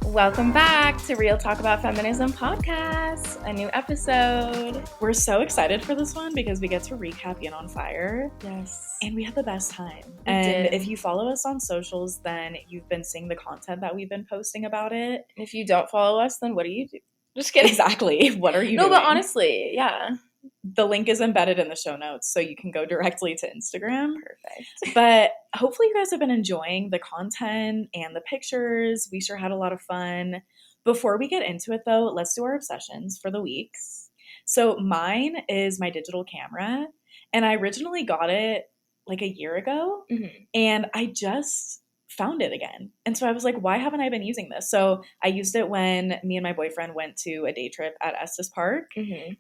Welcome back to Real Talk About Feminism podcast, a new episode. We're so excited for this one because we get to recap Yin on Fire. Yes. And we had the best time. We and did. If you follow us on socials, then you've been seeing the content that we've been posting about it. And if you don't follow us, then what do you do? Just kidding. Exactly. What are you doing? doing? No, but honestly, yeah. The link is embedded in the show notes, so you can go directly to Instagram. Perfect. But hopefully you guys have been enjoying the content and the pictures. We sure had a lot of fun. Before we get into it, though, let's do our obsessions for the weeks. So mine is my digital camera, and I originally got it like a year ago, and I just found it again. And so I was like, why haven't I been using this? So I used it when me and my boyfriend went to a day trip at Estes Park,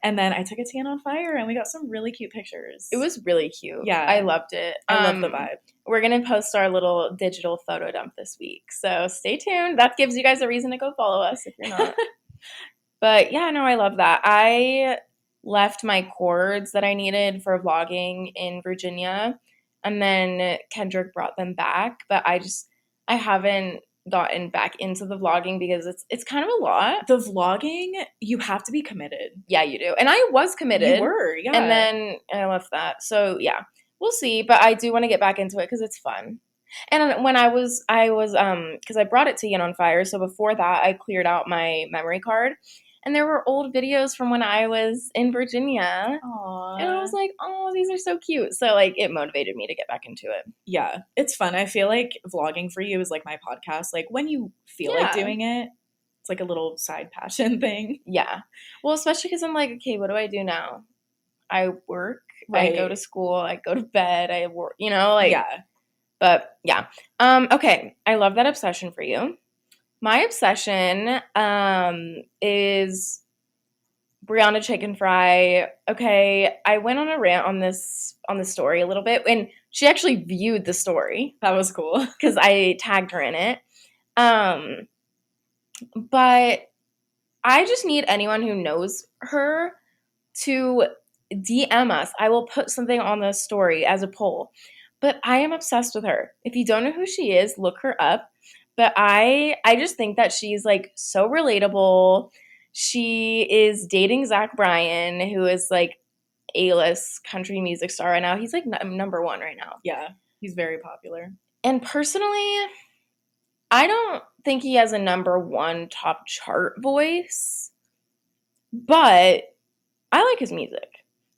and then I took it to Yin on Fire, and we got some really cute pictures. It was really cute. Yeah. I loved it. I love the vibe. We're going to post our little digital photo dump this week. So stay tuned. That gives you guys a reason to go follow us if you're not. But yeah, no, I love that. I left my cords that I needed for vlogging in Virginia, and then Kendrick brought them back. But I haven't gotten back into the vlogging because it's kind of a lot. The vlogging, you have to be committed. Yeah, you do. And I was committed. You were, yeah. And then I left that. So yeah, we'll see. But I do want to get back into it because it's fun. And when I was because I brought it to Yin on Fire. So before that, I cleared out my memory card. And there were old videos from when I was in Virginia. Aww. And I was like, oh, these are so cute. So, like, it motivated me to get back into it. Yeah, it's fun. I feel like vlogging for you is like my podcast. Like, when you feel like doing it, it's like a little side passion thing. Yeah. Well, especially because I'm like, okay, what do I do now? I work. Right. I go to school. I go to bed. I work, like. Yeah. But, yeah. Okay. I love that obsession for you. My obsession is Brianna Chicken Fry. Okay, I went on a rant on the story a little bit, and she actually viewed the story. That was cool because I tagged her in it. But I just need anyone who knows her to DM us. I will put something on the story as a poll. But I am obsessed with her. If you don't know who she is, look her up. But I just think that she's, like, so relatable. She is dating Zach Bryan, who is, like, A-list country music star right now. He's, like, number one right now. Yeah, he's very popular. And personally, I don't think he has a number one top chart voice. But I like his music.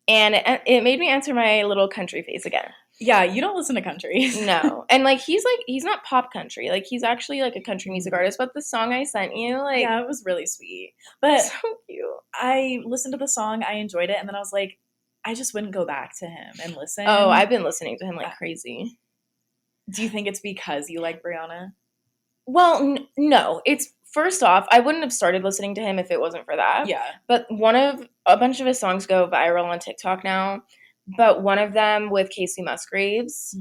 And it made me answer my little country face again. Yeah, you don't listen to country. No. And, like, he's not pop country. Like, he's actually, like, a country music artist. But the song I sent you, like... Yeah, it was really sweet. But so cute. I listened to the song, I enjoyed it, and then I was like, I just wouldn't go back to him and listen. Oh, I've been listening to him like crazy. Do you think it's because you like Brianna? Well, no. It's... First off, I wouldn't have started listening to him if it wasn't for that. Yeah. But a bunch of his songs go viral on TikTok now. But one of them with Casey Musgraves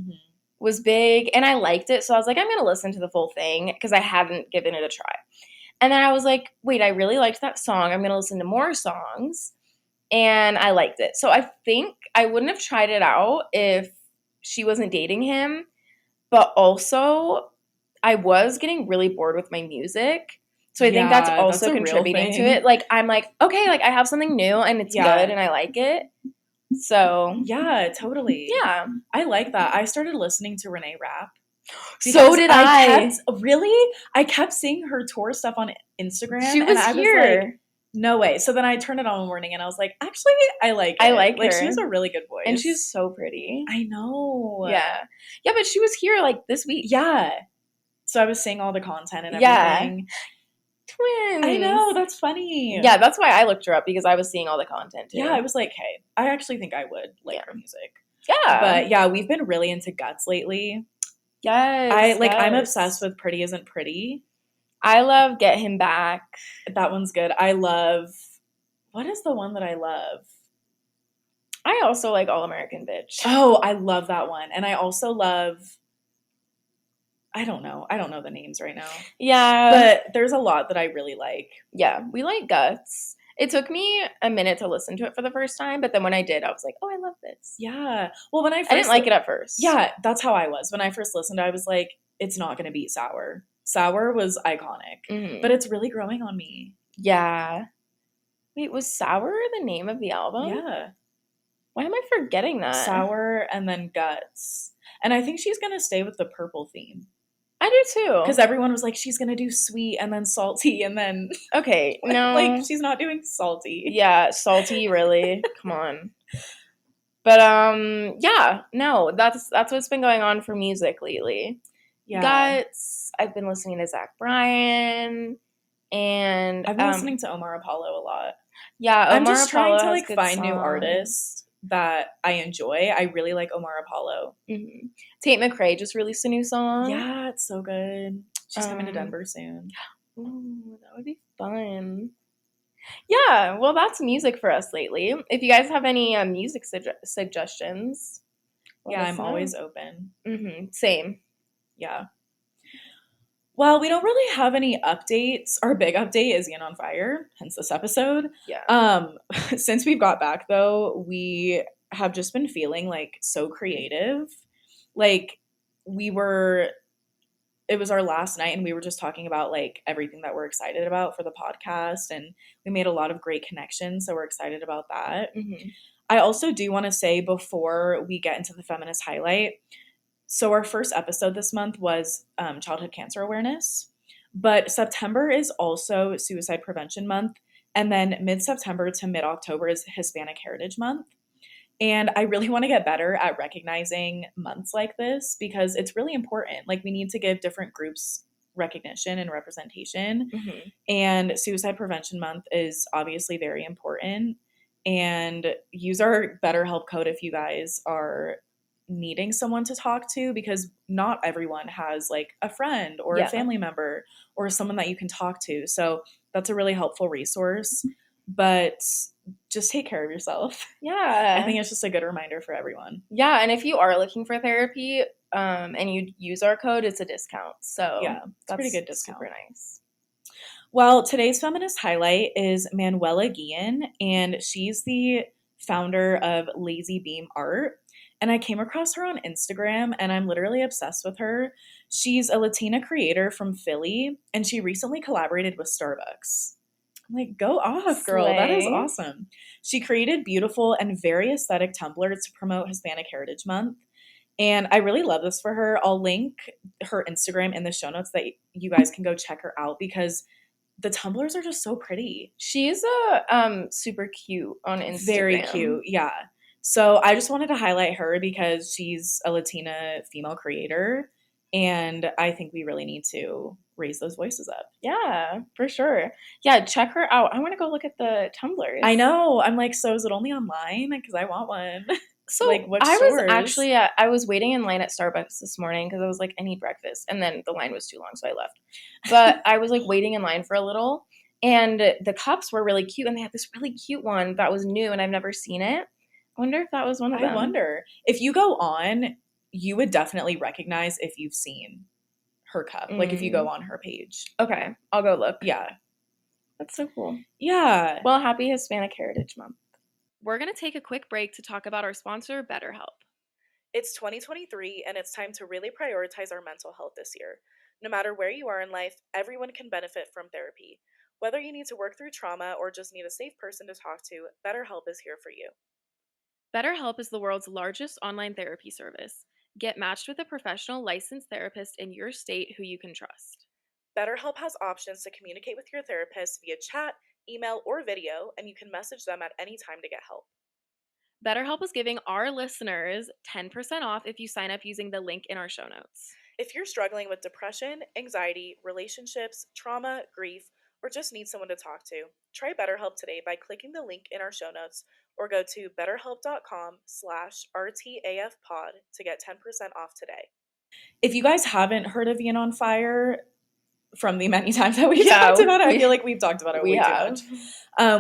was big, and I liked it. So I was like, I'm going to listen to the full thing because I hadn't given it a try. And then I was like, wait, I really liked that song. I'm going to listen to more songs. And I liked it. So I think I wouldn't have tried it out if she wasn't dating him. But also, I was getting really bored with my music. So I think that's also contributing to it. Like, I'm like, okay, like, I have something new, and it's good, and I like it. So yeah, totally. Yeah, I like that. I started listening to Renee Rapp. So did I. I kept seeing her tour stuff on Instagram. She was here. Was like, no way. So then I turned it on one morning and I was like, actually, I like it. I like her. She has a really good voice. And she's so pretty. I know. Yeah. Yeah, but she was here like this week. Yeah. So I was seeing all the content and everything. Yeah. Twins. I know, that's funny. Yeah, that's why I looked her up, because I was seeing all the content too. Yeah, I was like, hey, I actually think I would like her music. Yeah. But yeah, we've been really into Guts lately. Yes. I'm obsessed with Pretty Isn't Pretty. I love Get Him Back. That one's good. What is the one that I love? I also like All American Bitch. Oh, I love that one. And I also love... I don't know the names right now. Yeah. But there's a lot that I really like. Yeah, we like Guts. It took me a minute to listen to it for the first time, but then when I did, I was like, oh, I love this. Yeah. Well, I didn't like it at first. Yeah, that's how I was. When I first listened, I was like, it's not going to beat Sour. Sour was iconic, Mm-hmm. but it's really growing on me. Yeah. Wait, was Sour the name of the album? Yeah. Why am I forgetting that? Sour and then Guts. And I think she's going to stay with the purple theme. I do too. Because everyone was like, she's going to do sweet and then salty and then... Okay, no. Like, she's not doing salty. Yeah, salty, really? Come on. But, yeah, no, that's what's been going on for music lately. Yeah. Guts, I've been listening to Zach Bryan, and... I've been listening to Omar Apollo a lot. Yeah, I'm just Apollo trying to, like, find songs. new artists that I enjoy. I really like Omar Apollo. Mm-hmm. Tate McRae just released a new song. Yeah, it's so good. She's coming to Denver soon. Ooh, that would be fun. Yeah, well, that's music for us lately. If you guys have any music suggestions, yeah, I'm always open. Mm-hmm. Same. Yeah. Well, we don't really have any updates. Our big update is Yin on Fire, hence this episode. Yeah. Since we've got back, though, we have just been feeling, like, so creative. Like, it was our last night and we were just talking about, like, everything that we're excited about for the podcast, and we made a lot of great connections, so we're excited about that. Mm-hmm. I also do want to say, before we get into the feminist highlight, so our first episode this month was childhood cancer awareness, but September is also Suicide Prevention Month, and then mid-September to mid-October is Hispanic Heritage Month. And I really want to get better at recognizing months like this because it's really important. Like, we need to give different groups recognition and representation. Mm-hmm. And Suicide Prevention Month is obviously very important. And use our BetterHelp code if you guys are needing someone to talk to, because not everyone has, like, a friend or a family member or someone that you can talk to. So that's a really helpful resource. But just take care of yourself. Yeah. I think it's just a good reminder for everyone. Yeah, and if you are looking for therapy and you use our code, it's a discount. So yeah, it's a pretty good discount. Super nice. Well, today's feminist highlight is Manuela Guillen, and she's the founder of Lazy Beam Art. And I came across her on Instagram, and I'm literally obsessed with her. She's a Latina creator from Philly, and she recently collaborated with Starbucks. I'm like, go off, girl. Slay. That is awesome. She created beautiful and very aesthetic tumblers to promote Hispanic Heritage Month. And I really love this for her. I'll link her Instagram in the show notes that you guys can go check her out because the tumblers are just so pretty. She's super cute on Instagram. Very cute, yeah. So I just wanted to highlight her because she's a Latina female creator, and I think we really need to raise those voices up. Yeah, for sure. Yeah, check her out. I want to go look at the tumblers. I know. I'm like, so is it only online? Because I want one. So like, what I was waiting in line at Starbucks this morning because I was like, I need breakfast. And then the line was too long, so I left. But I was like waiting in line for a little, and the cups were really cute, and they had this really cute one that was new, and I've never seen it. I wonder if that was one of them. I wonder. If you go on, you would definitely recognize if you've seen her cup. Like, if you go on her page. Okay, I'll go look. Yeah. That's so cool. Yeah. Well, happy Hispanic Heritage Month. We're going to take a quick break to talk about our sponsor, BetterHelp. It's 2023, and it's time to really prioritize our mental health this year. No matter where you are in life, everyone can benefit from therapy. Whether you need to work through trauma or just need a safe person to talk to, BetterHelp is here for you. BetterHelp is the world's largest online therapy service. Get matched with a professional licensed therapist in your state who you can trust. BetterHelp has options to communicate with your therapist via chat, email, or video, and you can message them at any time to get help. BetterHelp is giving our listeners 10% off if you sign up using the link in our show notes. If you're struggling with depression, anxiety, relationships, trauma, grief, or just need someone to talk to, try BetterHelp today by clicking the link in our show notes or go to betterhelp.com/RTAFpod to get 10% off today. If you guys haven't heard of Yin on Fire, from the many times that we've talked about it, I feel like we've talked about it way too much.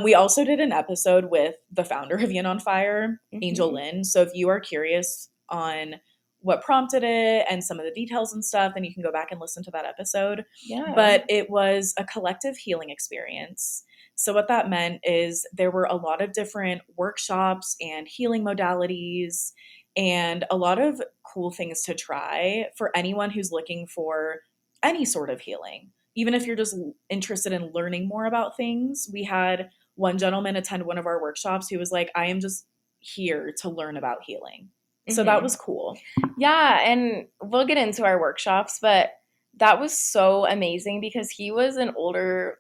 We also did an episode with the founder of Yin on Fire, Angel Lynn. So if you are curious on what prompted it and some of the details and stuff, then you can go back and listen to that episode. Yeah. But it was a collective healing experience. So what that meant is there were a lot of different workshops and healing modalities and a lot of cool things to try for anyone who's looking for any sort of healing. Even if you're just interested in learning more about things, we had one gentleman attend one of our workshops who was like, I am just here to learn about healing. So that was cool. Yeah, and we'll get into our workshops, but that was so amazing because he was an older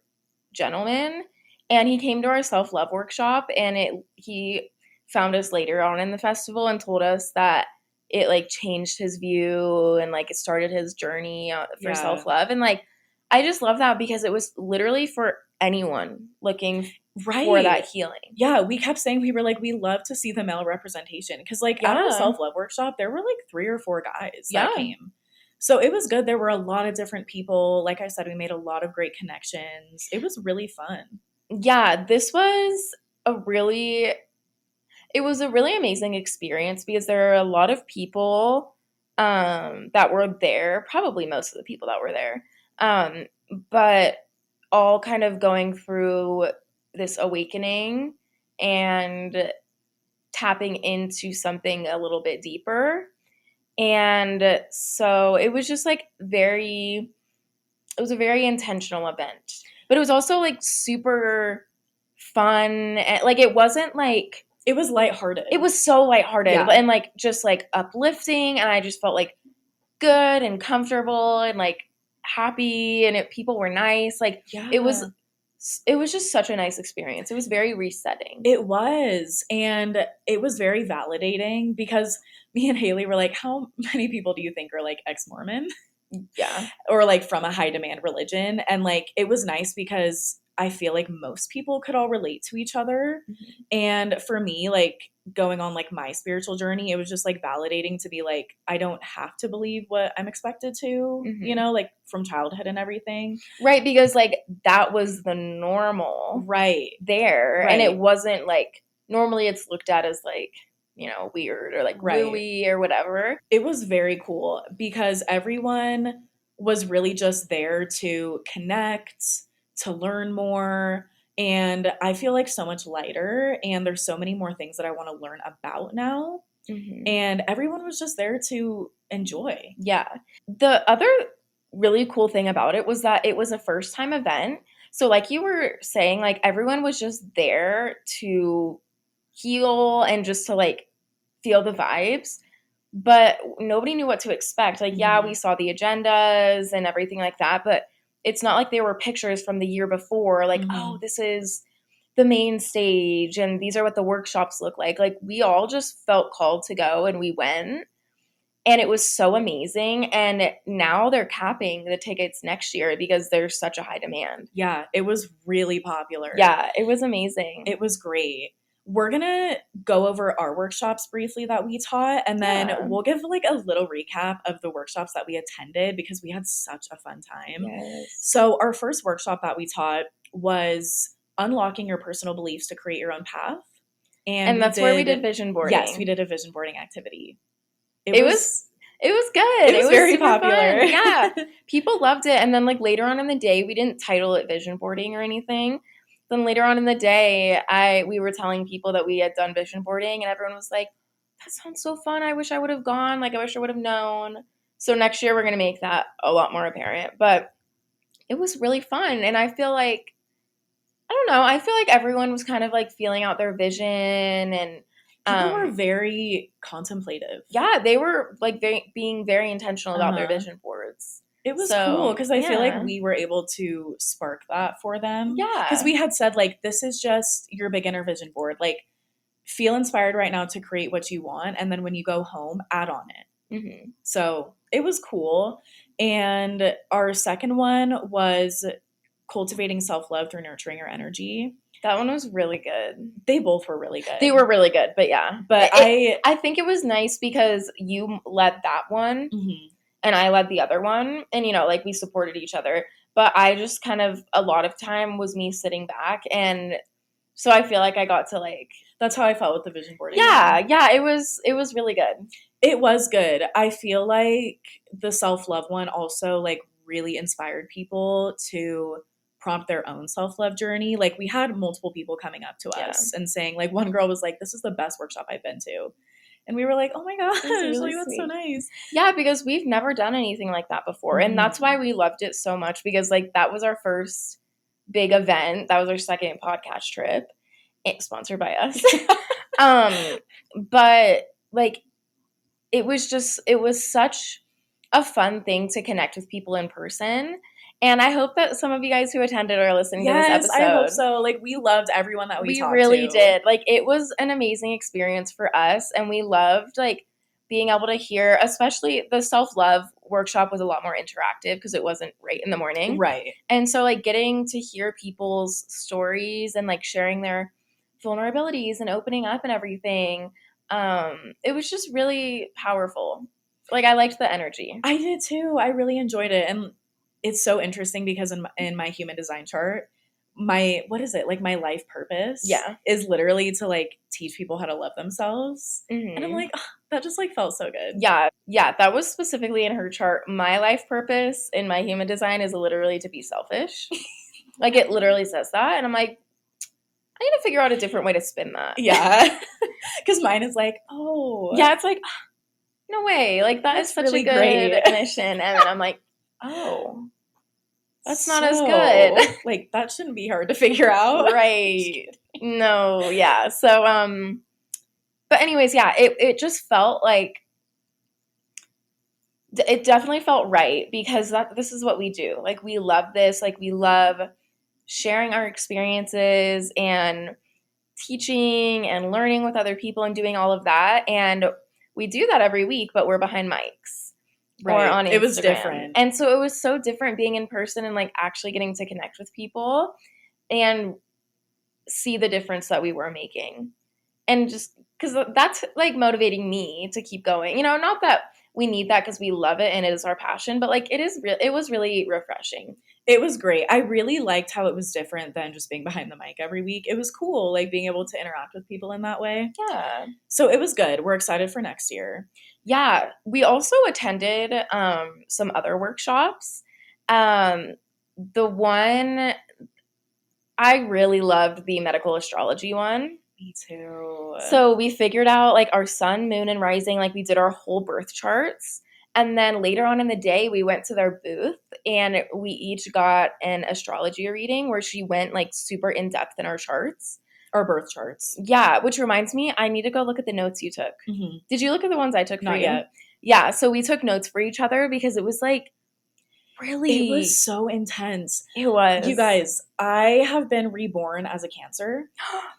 gentleman and he came to our self-love workshop, and he found us later on in the festival and told us that it like changed his view and like it started his journey for self-love. And like I just love that because it was literally for anyone looking for that healing. Yeah, we kept saying, we were like, we love to see the male representation because like at our self-love workshop there were like 3 or 4 guys that came. So it was good. There were a lot of different people. Like I said, we made a lot of great connections. It was really fun. Yeah, this was a really amazing experience because there are a lot of people that were there, probably most of the people that were there, but all kind of going through this awakening and tapping into something a little bit deeper. And so it was just like it was a very intentional event, but it was also like super fun. And like it wasn't like, it was lighthearted. It was so lighthearted and like just like uplifting, and I just felt like good and comfortable and like happy, and people were nice. Like it was just such a nice experience. It was very resetting. It was, and it was very validating because me and Haley were like, how many people do you think are like ex-Mormon? Yeah. Or like from a high demand religion. And like it was nice because I feel like most people could all relate to each other. Mm-hmm. And for me, like going on like my spiritual journey, it was just like validating to be like, I don't have to believe what I'm expected to, mm-hmm. you know, like from childhood and everything. Right, because like that was the normal there. Right. And it wasn't like, normally it's looked at as like, you know, weird or like wooey or whatever. It was very cool because everyone was really just there to connect, to learn more. And I feel like so much lighter, and there's so many more things that I want to learn about now. Mm-hmm. And everyone was just there to enjoy. Yeah. The other really cool thing about it was that it was a first time event. So like you were saying, like everyone was just there to heal and just to like feel the vibes, but nobody knew what to expect. Like, yeah, we saw the agendas and everything like that, but it's not like there were pictures from the year before, like, oh, this is the main stage and these are what the workshops look like. Like, we all just felt called to go and we went, and it was so amazing. And now they're capping the tickets next year because there's such a high demand. Yeah, it was really popular. Yeah, it was amazing. It was great. We're going to go over our workshops briefly that we taught, and then we'll give like a little recap of the workshops that we attended because we had such a fun time. Yes. So our first workshop that we taught was unlocking your personal beliefs to create your own path. And that's where we did vision boarding. Yes, we did a vision boarding activity. It was good. It was very popular. Fun. Yeah. People loved it. And then like later on in the day, we didn't title it vision boarding or anything. Then later on in the day, we were telling people that we had done vision boarding, and everyone was like, that sounds so fun. I wish I would have gone. Like, I wish I would have known. So next year, we're going to make that a lot more apparent. But it was really fun. And I feel like, I don't know, I feel like everyone was kind of like feeling out their vision, and people were very contemplative. Yeah, they were like being very intentional about their vision boards. It was cool because I feel like we were able to spark that for them. Yeah. Because we had said, like, this is just your beginner vision board. Like, feel inspired right now to create what you want. And then when you go home, add on it. Mm-hmm. So it was cool. And our second one was cultivating self-love through nurturing your energy. That one was really good. They both were really good. They were really good, but yeah. But I think it was nice because you led that one. Mm-hmm. And I led the other one, and, you know, like, we supported each other. But I just kind of, a lot of time was me sitting back, and so I feel like I got to, like... That's how I felt with the vision boarding. Yeah, it was really good. It was good. I feel like the self-love one also, like, really inspired people to prompt their own self-love journey. Like, we had multiple people coming up to us and saying, like, one girl was like, this is the best workshop I've been to. And we were like, oh my gosh, really that's so nice. Yeah, because we've never done anything like that before. And that's why we loved it so much, because that was our first big event. That was our second podcast trip, sponsored by us. But it was such a fun thing to connect with people in person. And I hope that some of you guys who attended are listening to this episode. I hope so. We loved everyone that we talked to. We really did. It was an amazing experience for us, and we loved being able to hear, especially the self-love workshop was a lot more interactive because it wasn't right in the morning. Right. And so getting to hear people's stories and sharing their vulnerabilities and opening up and everything, it was just really powerful. I liked the energy. I did too. I really enjoyed it. And it's so interesting because in my human design chart, my life purpose is literally to teach people how to love themselves. Mm-hmm. And I'm like, oh, that just felt so good. Yeah, that was specifically in her chart. My life purpose in my human design is literally to be selfish. It literally says that, and I'm like, I need to figure out a different way to spin that. Yeah, because mine is oh, yeah, it's no way, that is such really a good great mission. And then I'm like, oh, that's not as good. That shouldn't be hard to figure out. Right. No, yeah. So, but anyways, yeah, it just felt it definitely felt right, because this is what we do. We love this. We love sharing our experiences and teaching and learning with other people and doing all of that. And we do that every week, but we're behind mics. Right. Or on Instagram. It was different. And so it was so different being in person and actually getting to connect with people and see the difference that we were making. And just because that's motivating me to keep going. Not that we need that because we love it and it is our passion, but it was really refreshing. It was great. I really liked how it was different than just being behind the mic every week. It was cool, being able to interact with people in that way. Yeah. So it was good. We're excited for next year. Yeah. We also attended some other workshops. The one, I really loved the medical astrology one. Me too. So we figured out our sun, moon, and rising. We did our whole birth charts. And then later on in the day, we went to their booth and we each got an astrology reading where she went super in depth in our charts. Our birth charts. Yeah, which reminds me, I need to go look at the notes you took. Mm-hmm. Did you look at the ones I took for Not you? Yet. Yeah, so we took notes for each other because it was really... It was so intense. It was. You guys, I have been reborn as a Cancer.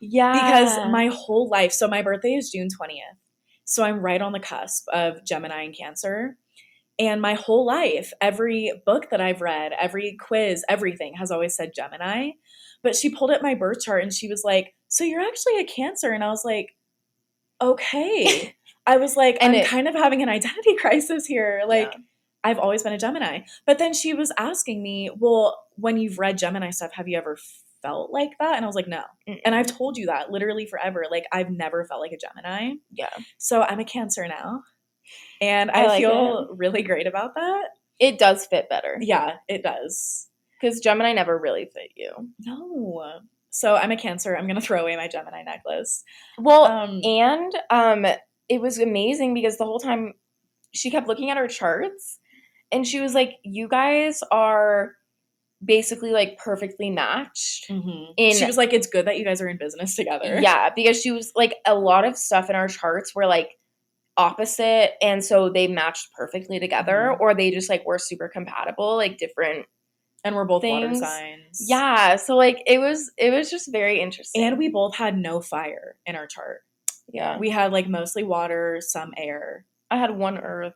Yeah. Because my whole life, so my birthday is June 20th. So I'm right on the cusp of Gemini and Cancer. And my whole life, every book that I've read, every quiz, everything has always said Gemini. But she pulled up my birth chart and she was like, so you're actually a Cancer. And I was like, okay. I was like, I'm kind of having an identity crisis here. I've always been a Gemini. But then she was asking me, well, when you've read Gemini stuff, have you ever felt like that? And I was like, no. Mm-mm. And I've told you that literally forever. I've never felt like a Gemini. Yeah. So I'm a Cancer now. And I feel really great about that. It does fit better. Yeah, it does. Because Gemini never really fit you. No. So I'm a Cancer. I'm going to throw away my Gemini necklace. Well, and it was amazing because the whole time she kept looking at her charts and she was like, you guys are basically perfectly matched. Mm-hmm. She was like, it's good that you guys are in business together. Yeah, because she was a lot of stuff in our charts were opposite, and so they matched perfectly together, or they just were super compatible, different. And we're both things. Water signs. Yeah, so it was just very interesting. And we both had no fire in our chart. Yeah, we had mostly water, some air. I had one earth.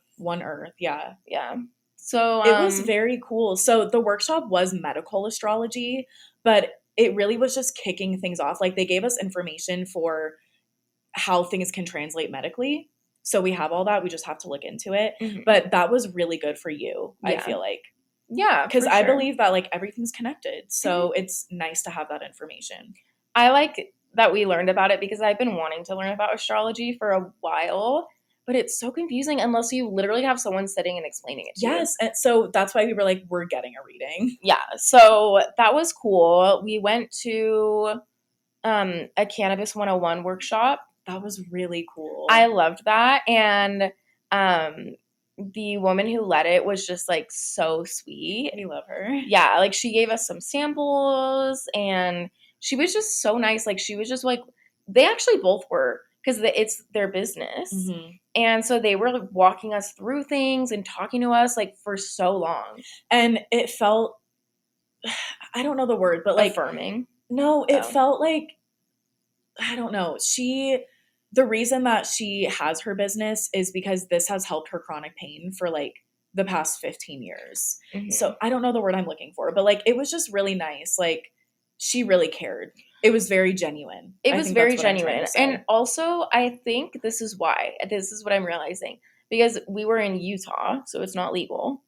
Yeah. Yeah. So it was very cool. So the workshop was medical astrology, but it really was just kicking things off. They gave us information for how things can translate medically. So we have all that. We just have to look into it. Mm-hmm. But that was really good for you, I feel like. Yeah, because I believe that everything's connected. So it's nice to have that information. I like that we learned about it because I've been wanting to learn about astrology for a while. But it's so confusing unless you literally have someone sitting and explaining it to you. Yes, and so that's why we were we're getting a reading. Yeah, so that was cool. We went to a Cannabis 101 workshop That was really cool. I loved that. And the woman who led it was just like so sweet. We love her. Yeah, like she gave us some samples and she was just so nice. Like she was just like, they actually both were, because it's their business. Mm-hmm. And so they were like walking us through things and talking to us like for so long. And it felt, I don't know the word, but like affirming. No, it felt like, I don't know. The reason that she has her business is because this has helped her chronic pain for like the past 15 years. Mm-hmm. So I don't know the word I'm looking for, but like it was just really nice. Like she really cared. It was very genuine. It was very genuine. And also, I think this is why. This is what I'm realizing. Because we were in Utah, so it's not legal.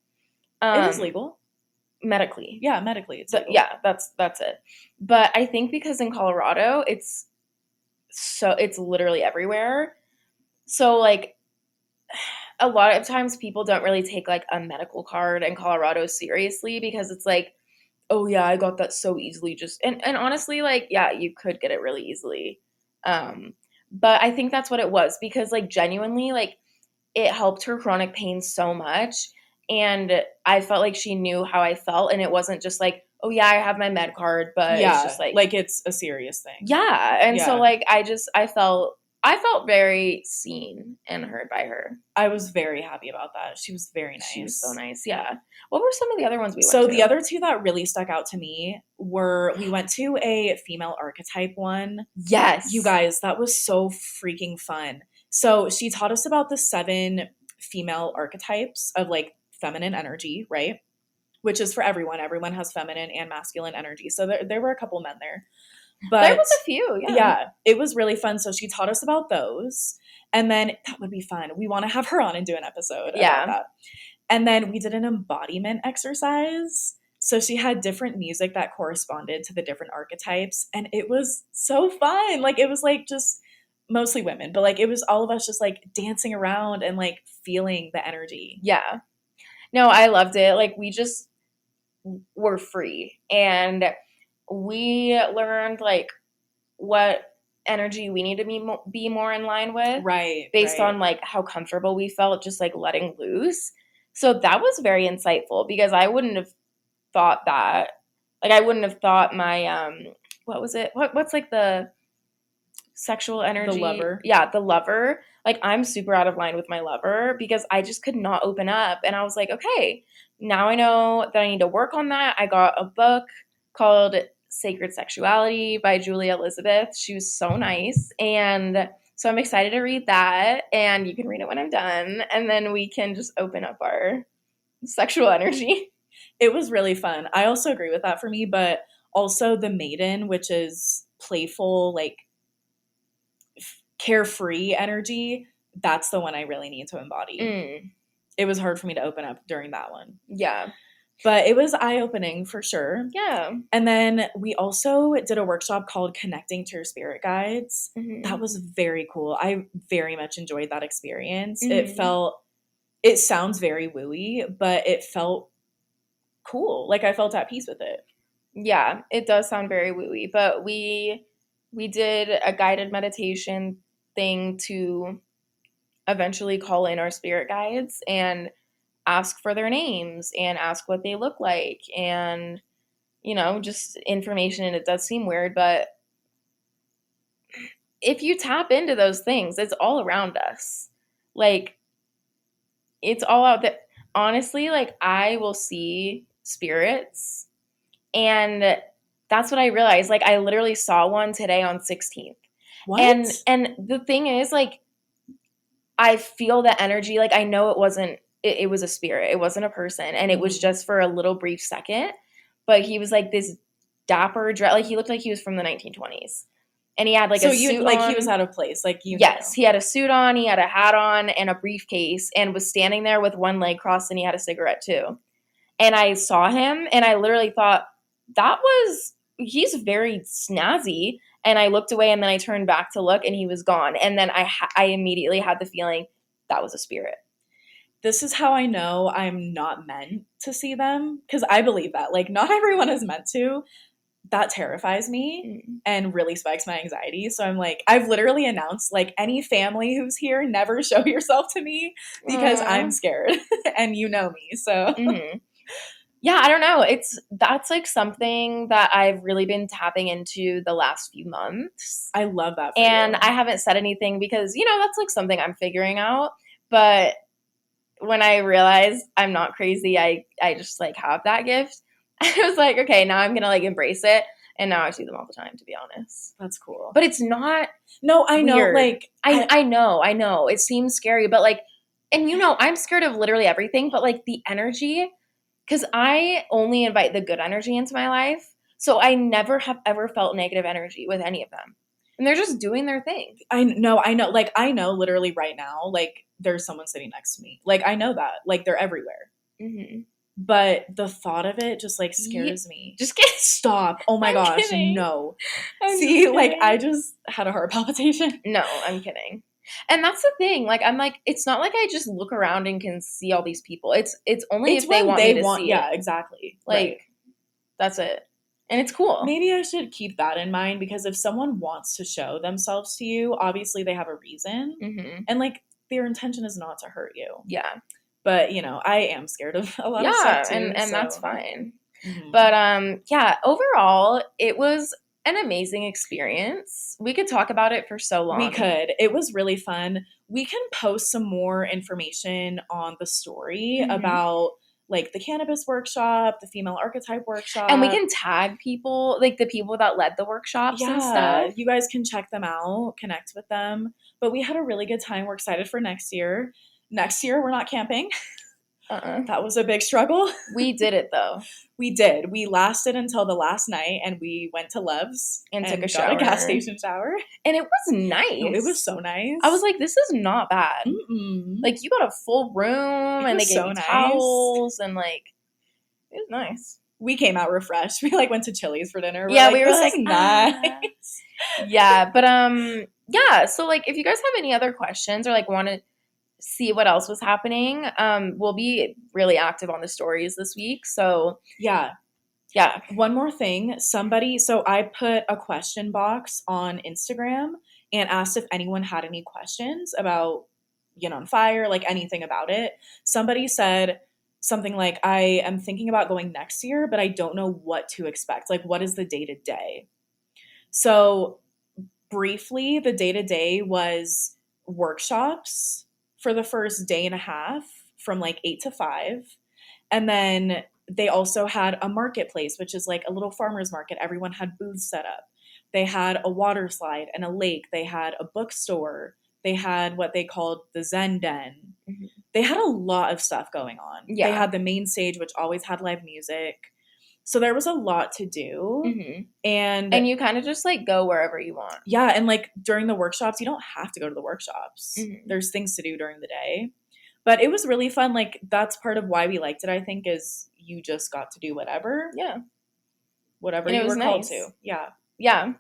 It is legal. Medically. Yeah, medically it's legal. Yeah, that's it. But I think because in Colorado, it's literally everywhere. So like a lot of times people don't really take like a medical card in Colorado seriously because it's like, oh yeah, I got that so easily. Just and honestly, like, yeah, you could get it really easily. But I think that's what it was, because like genuinely, like it helped her chronic pain so much. And I felt like she knew how I felt, and it wasn't just like, oh yeah, I have my med card, but yeah, it's just like it's a serious thing. Yeah. And so like I felt very seen and heard by her. I was very happy about that. She was very nice. She was so nice. Yeah. What were some of the other ones we went to? So the other two that really stuck out to me were, we went to a female archetype one. Yes. You guys, that was so freaking fun. So she taught us about the 7 female archetypes of like feminine energy, right? Which is for everyone. Everyone has feminine and masculine energy. So there were a couple men there. But there was a few, yeah. Yeah, it was really fun. So she taught us about those. And then that would be fun. We want to have her on and do an episode about that. And then we did an embodiment exercise. So she had different music that corresponded to the different archetypes. And it was so fun. Like it was like just mostly women, but like it was all of us just like dancing around and like feeling the energy. Yeah. No, I loved it. Like we just were free. And we learned like what energy we need to be more in line with, right? Based on like how comfortable we felt, just like letting loose. So that was very insightful, because I wouldn't have thought that. Like I wouldn't have thought my what was it? What's like the sexual energy? The lover. Yeah, the lover. Like I'm super out of line with my lover because I just could not open up, and I was like, okay, now I know that I need to work on that. I got a book called Sacred Sexuality by Julia Elizabeth. She was so nice. And so I'm excited to read that. And you can read it when I'm done. And then we can just open up our sexual energy. It was really fun. I also agree with that for me, but also the maiden, which is playful, like carefree energy. That's the one I really need to embody. It was hard for me to open up during that one. Yeah. But it was eye-opening for sure. Yeah. And then we also did a workshop called Connecting to Your Spirit Guides. Mm-hmm. That was very cool. I very much enjoyed that experience. Mm-hmm. It sounds very wooey, but it felt cool. Like I felt at peace with it. Yeah, it does sound very wooey, but we did a guided meditation thing to eventually call in our spirit guides and ask for their names and ask what they look like and, you know, just information. And it does seem weird, but if you tap into those things, it's all around us. Like, it's all out there. Honestly, like, I will see spirits, and that's what I realized. Like, I literally saw one today on 16th. What? And the thing is, like, I feel the energy. Like, I know it wasn't, it was a spirit. It wasn't a person. And it was just for a little brief second. But he was like this dapper, like he looked like he was from the 1920s. And he had like a suit on. He was out of place. Like you. Yes, he had a suit on, he had a hat on and a briefcase and was standing there with one leg crossed, and he had a cigarette too. And I saw him and I literally thought, he's very snazzy. And I looked away and then I turned back to look and he was gone. And then I immediately had the feeling that was a spirit. This is how I know I'm not meant to see them, because I believe that. Like, not everyone is meant to, that terrifies me and really spikes my anxiety. So I'm like, I've literally announced, like, any family who's here, never show yourself to me because I'm scared and you know me. So yeah, I don't know. That's like something that I've really been tapping into the last few months. I love that for and you. I haven't said anything because, that's like something I'm figuring out. But when I realized I'm not crazy, I just like have that gift. I was like, okay, now I'm gonna like embrace it, and now I see them all the time, to be honest. That's cool. But it's not. No, I know. weird. Like I know. It seems scary, but like, and I'm scared of literally everything. But like the energy, because I only invite the good energy into my life, so I never have ever felt negative energy with any of them, and they're just doing their thing. I know. Like, I know literally right now, like, there's someone sitting next to me. Like, I know that. Like, they're everywhere. But the thought of it just, like, scares me. Just stop. Oh my gosh, kidding. no. I'm See, kidding. like, I just had a heart palpitation. No, I'm kidding. And that's the thing. Like, I'm like, it's not like I just look around and can see all these people. It's only if they want me to see it. Yeah, exactly. Like, right. That's it. And it's cool. Maybe I should keep that in mind, because if someone wants to show themselves to you, obviously they have a reason. And, like, their intention is not to hurt you. Yeah. But, I am scared of a lot of stuff too. and so. that's fine. But yeah, overall, it was an amazing experience. We could talk about it for so long. We could. It was really fun. We can post some more information on the story about, like, the cannabis workshop, the female archetype workshop. And we can tag people, like the people that led the workshops and stuff. You guys can check them out, connect with them. But we had a really good time. We're excited for next year. Next year, we're not camping. That was a big struggle. We did it, though. We did. We lasted until the last night, and we went to Love's and took a shower. Got a gas station shower. And it was nice. No, it was so nice. I was like, this is not bad. Like, you got a full room, and they gave you towels, and like, it was nice. We came out refreshed. We like went to Chili's for dinner. We were like, nice. Yeah, but yeah. So like, if you guys have any other questions or like want to see what else was happening, we'll be really active on the stories this week. So yeah. One more thing. So I put a question box on Instagram and asked if anyone had any questions about Yin on Fire, like anything about it. Somebody said something like, I am thinking about going next year, but I don't know what to expect. Like, what is the day-to-day? So briefly, the day-to-day was workshops for the first day and a half from like 8 to 5. And then they also had a marketplace, which is like a little farmer's market. Everyone had booths set up. They had a water slide and a lake. They had a bookstore. They had what they called the Zen Den. They had a lot of stuff going on. Yeah. They had the main stage, which always had live music. So there was a lot to do. And you kind of just like go wherever you want. Yeah. And like during the workshops, you don't have to go to the workshops. There's things to do during the day. But it was really fun. Like, that's part of why we liked it, I think, is you just got to do whatever. Yeah. Whatever you were called to. Yeah. Yeah.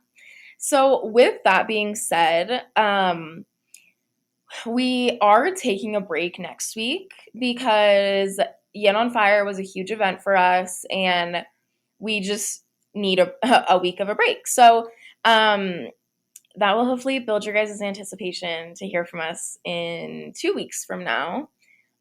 So with that being said, we are taking a break next week because Yin on Fire was a huge event for us, and we just need a week of a break. So that will hopefully build your guys' anticipation to hear from us in 2 weeks from now.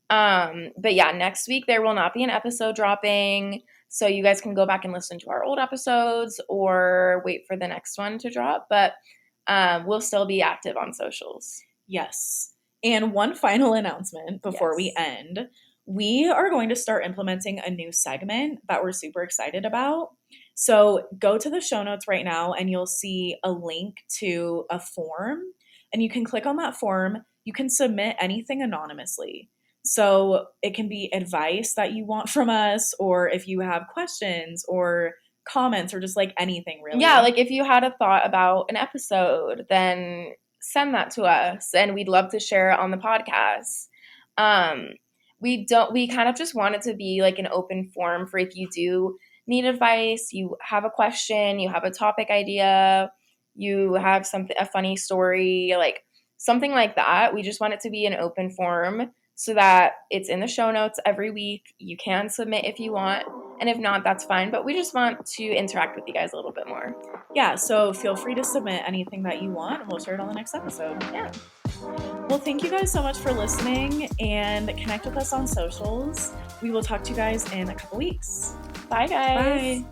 But yeah, next week there will not be an episode dropping, so you guys can go back and listen to our old episodes or wait for the next one to drop. But we'll still be active on socials. Yes. And one final announcement before we end. We are going to start implementing a new segment that we're super excited about. So go to the show notes right now and you'll see a link to a form, and you can click on that form. You can submit anything anonymously. So it can be advice that you want from us, or if you have questions or comments or just like anything really. Yeah, like if you had a thought about an episode, then send that to us and we'd love to share it on the podcast. We kind of just want it to be like an open forum for if you do need advice, you have a question, you have a topic idea, you have a funny story, like something like that. We just want it to be an open forum so that it's in the show notes every week. You can submit if you want, and if not, that's fine. But we just want to interact with you guys a little bit more. Yeah, so feel free to submit anything that you want, and we'll share it on the next episode. Yeah. Well, thank you guys so much for listening, and connect with us on socials. We will talk to you guys in a couple weeks. Bye, guys. Bye.